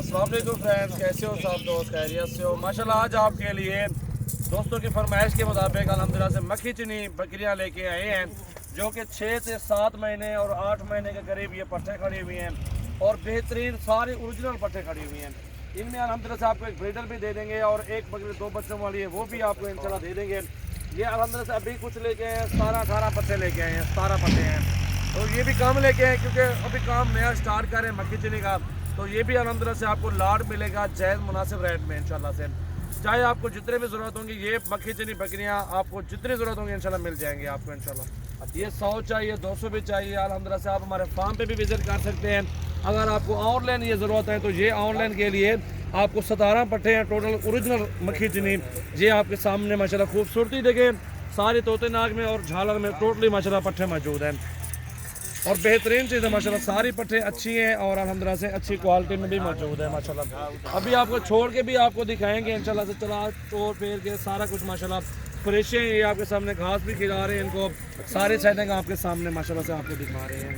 अस्सलाम वालेकुम फ्रेंड्स, कैसे हो सब दोस्त? खैरियत से हो? माशाल्लाह आज आपके लिए दोस्तों की फरमाइश के मुताबिक अल्हम्दुलिल्लाह से मक्खी चनी बकरियां लेके आए हैं जो कि 6 से 7 महीने और 8 महीने के करीब ये पट्टे खड़ी हुई हैं और बेहतरीन सारी ओरिजिनल पट्टे खड़ी हुई हैं। इनमें अल्हम्दुलिल्लाह से आपको एक ब्रीडर भी दे देंगे और एक बकरी 2 बच्चों वाली है वो भी आपको इंशाल्लाह दे देंगे। ये अल्हम्दुलिल्लाह से अभी कुछ लेके आए हैं, 17-18 पट्टे लेके आए हैं, 17 पट्टे हैं। तो ये भी काम लेके आए क्योंकि अभी काम नया स्टार्ट करें मक्खी चनी का, तो ये भी अल्हम्दुलिल्लाह से आपको लाड मिलेगा जायज़ मुनासिब रेट में इंशाल्लाह से। चाहे आपको जितने भी ज़रूरत होंगी ये मक्खी चनी बकरियां आपको जितनी ज़रूरत होंगी इंशाल्लाह मिल जाएंगी आपको इंशाल्लाह। ये 100 चाहिए, 200 भी चाहिए, अल्हम्दुलिल्लाह से आप हमारे फार्म पे भी विज़िट कर सकते हैं। अगर आपको ऑनलाइन ये ज़रूरत है तो ये ऑनलाइन के लिए आपको 17 पट्टे हैं टोटल ओरिजिनल मक्खी चनी। ये आपके सामने माशाल्लाह खूबसूरती देखें, सारे तोते नाग में और झालर में टोटली माशाल्लाह पट्टे मौजूद हैं और बेहतरीन चीज़ है माशाल्लाह। सारी पट्टे अच्छी हैं और अल्हम्दुलिल्लाह से अच्छी क्वालिटी में भी मौजूद है माशाल्लाह। अभी आपको छोड़ के भी आपको दिखाएंगे इंशाल्लाह से, चला चोर फेर के सारा कुछ माशाल्लाह फ्रेश है। ये आपके सामने घास भी खिला रहे हैं इनको, सारी सेटिंग आपके सामने माशाल्लाह से आपको दिखा रहे हैं।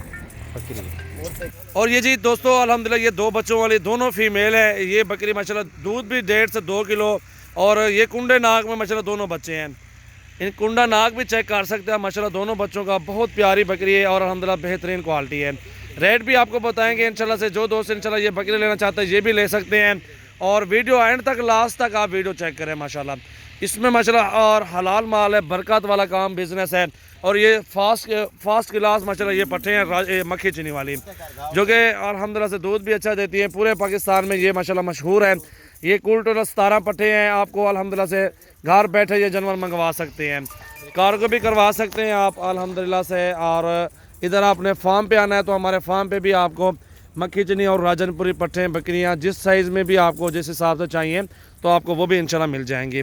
और ये जी दोस्तों अल्हम्दुलिल्लाह ये 2 बच्चों वाली दोनों फीमेल है। ये बकरी माशाल्लाह दूध भी 1.5 से 2 किलो और ये कुंडे नाग में माशाल्लाह दोनों बच्चे हैं। इन कुंडा नाग भी चेक कर सकते हैं माशाल्लाह, दोनों बच्चों का बहुत प्यारी बकरी है और अल्हम्दुलिल्लाह बेहतरीन क्वालिटी है। रेट भी आपको बताएंगे इंशाल्लाह से। जो दोस्त इंशाल्लाह ये बकरी लेना चाहते हैं ये भी ले सकते हैं और वीडियो एंड तक लास्ट तक आप वीडियो चेक करें माशाल्लाह। इसमें माशाल्लाह और हलाल माल है, बरकत वाला काम बिजनेस है और ये फास्ट क्लास माशाल्लाह ये पट्टे हैं मक्खी चनी वाली जो कि अल्हम्दुलिल्लाह से दूध भी अच्छा देती है। पूरे पाकिस्तान में ये माशाल्लाह मशहूर है। ये कुल टोटल 17 पट्टे हैं। आपको अल्हम्दुलिल्लाह से घर बैठे ये जानवर मंगवा सकते हैं, कार्गो भी करवा सकते हैं आप अल्हम्दुलिल्लाह से। और इधर आपने फार्म पे आना है तो हमारे फार्म पे भी आपको मक्खी चनी और राजनपुरी पट्टे बकरियां जिस साइज़ में भी आपको जिस हिसाब से चाहिए तो आपको वो भी इंशाल्लाह मिल जाएंगी।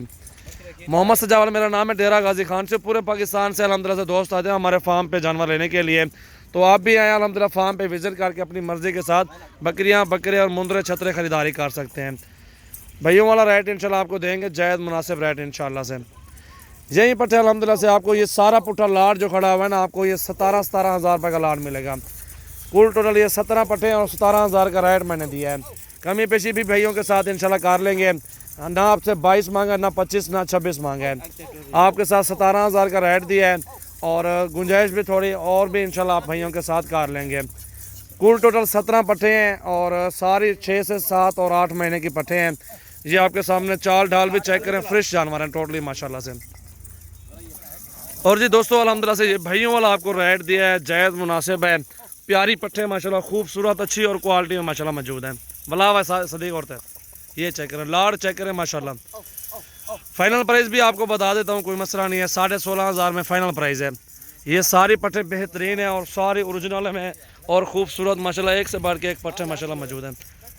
मोहम्मद सजावल मेरा नाम है, डेरा गाजी खान से। पूरे पाकिस्तान से अल्हम्दुलिल्लाह से दोस्त आते हैं हमारे फार्म पे जानवर लेने के लिए, तो आप भी आए अल्हम्दुलिल्लाह फार्म पे विज़िट करके अपनी मर्ज़ी के साथ बकरियाँ बकरे और मुंदरे छतरे ख़रीदारी कर सकते हैं। भैयों वाला रेट इंशाल्लाह आपको देंगे जायज़ मुनासिब रेट इंशाल्लाह से। यहीं पट्टे अल्हम्दुलिल्लाह से आपको ये सारा पुट्ठा लाड जो खड़ा हुआ है ना, आपको ये 17 हज़ार रुपये का लाड मिलेगा। कुल टोटल ये 17 पट्टे और 17 हज़ार का रेट मैंने दिया है। कमी पेशी भी भैयों के साथ इंशाल्लाह कर लेंगे। ना आपसे 22 मांगा, ना 25, ना 26 मांगा है। आपके साथ 17 हज़ार का रेट दिया है और गुंजाइश भी थोड़ी और भी इंशाल्लाह आप भैयों के साथ कर लेंगे। कुल टोटल 17 पट्टे हैं और सारी 6 से 7 और 8 महीने की पट्टे हैं। ये आपके सामने चाल ढाल भी चेक करें, फ्रेश जानवर हैं टोटली माशाल्लाह से। और जी दोस्तों अल्हम्दुलिल्लाह से ये भैयों वाला आपको रेट दिया है, जायज़ मुनासिब है। प्यारी पट्टे माशाल्लाह खूबसूरत अच्छी और क्वालिटी में माशाल्लाह मौजूद हैं। भला सदीक औरत है, ये चेक करें, लाड चेक करें माशाल्लाह। फाइनल प्राइस भी आपको बता देता हूँ, कोई मसला नहीं है, 16.5 हज़ार में फ़ाइनल प्राइस है। ये सारी पट्टे बेहतरीन है और सारी ओरिजिनल में और खूबसूरत माशाल्लाह, एक से बढ़ के एक पट्टे माशाल्लाह मौजूद हैं।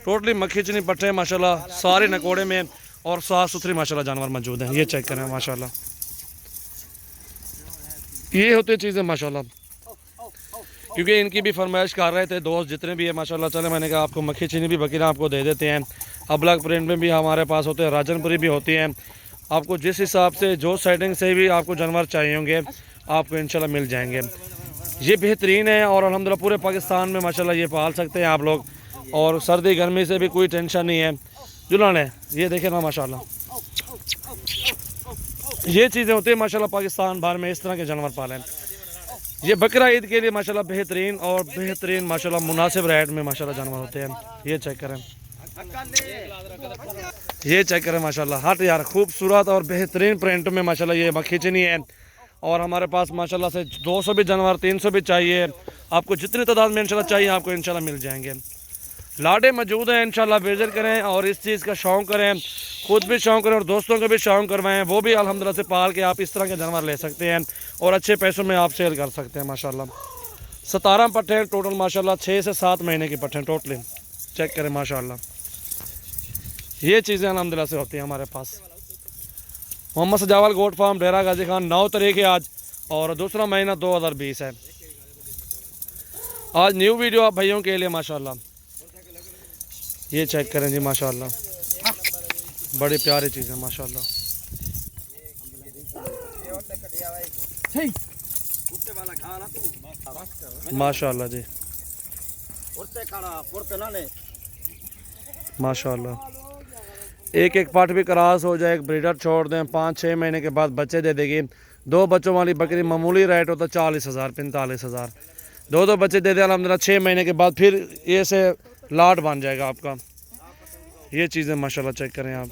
टोटली मक्खी चनी पट्टे माशाल्लाह सारे नकोड़े में और साफ़ सुथरी माशाल्लाह जानवर मौजूद हैं। ये चेक करें माशाल्लाह, ये होती चीज़ें माशाल्लाह। क्योंकि इनकी भी फरमाइश कर रहे थे दोस्त जितने भी है माशाल्लाह, चले मैंने कहा आपको मक्खी चनी भी बकरियाँ आपको दे देते हैं। अबलग प्रिंट में भी हमारे पास होते हैं, राजनपुरी भी होती हैं। आपको जिस हिसाब से जो सेटिंग से भी आपको जानवर चाहिए होंगे आपको इंशाल्लाह मिल जाएंगे। ये बेहतरीन है और अल्हम्दुलिल्लाह पूरे पाकिस्तान में माशाल्लाह ये पाल सकते हैं आप लोग और सर्दी गर्मी से भी कोई टेंशन नहीं है। जुलान है ये देखें ना माशाल्लाह, ये चीज़ें होती हैं माशाल्लाह पाकिस्तान भर में इस तरह के जानवर पालें। ये बकरा ईद के लिए माशाल्लाह बेहतरीन और बेहतरीन माशाल्लाह मुनासिब रेट में माशाल्लाह जानवर होते हैं। ये चेक करें, ये चेक करें माशाल्लाह, हट यार खूबसूरत और बेहतरीन प्रिंट में माशाल्लाह ये मक्खी चनी है। और हमारे पास माशाल्लाह से 200 भी जानवर 300 भी चाहिए, आपको जितनी तादाद में इंशाल्लाह चाहिए आपको इंशाल्लाह मिल जाएंगे। लाडे मौजूद हैं इंशाल्लाह, विजिट करें और इस चीज़ का शौक़ करें, खुद भी शौक़ करें और दोस्तों को भी शौक़ करवाएं, वो भी अल्हम्दुलिल्लाह से पाल के आप इस तरह के जानवर ले सकते हैं और अच्छे पैसों में आप सेल कर सकते हैं माशाल्लाह। 17 पट्टे हैं टोटल माशाल्लाह, 6 से 7 महीने की पट्टे हैं टोटली। चेक करें माशाल्लाह, ये चीज़ें अल्हम्दुलिल्लाह से होती हैं हमारे पास। मोहम्मद सजावल गोट फार्म, डेरा गाजी खान। 9 तारीख है आज और दूसरा महीना 2020 है। आज न्यू वीडियो आप भैयों के लिए माशाल्लाह। ये चेक करें जी माशाल्लाह, बड़ी प्यारी चीज़ है माशाल्लाह। माशाल्लाह जी। माशाल्लाह। एक एक पट भी क्रॉस हो जाए, एक ब्रीडर छोड़ दें, 5-6 महीने के बाद बच्चे दे देगी। 2 बच्चों वाली बकरी मामूली रेट होता 40,000 45,000। 2 बच्चे दे दें अल्हम्दुलिल्लाह, 6 महीने के बाद फिर ये से लाट बन जाएगा आपका। ये चीज़ें माशाल्लाह चेक करें आप।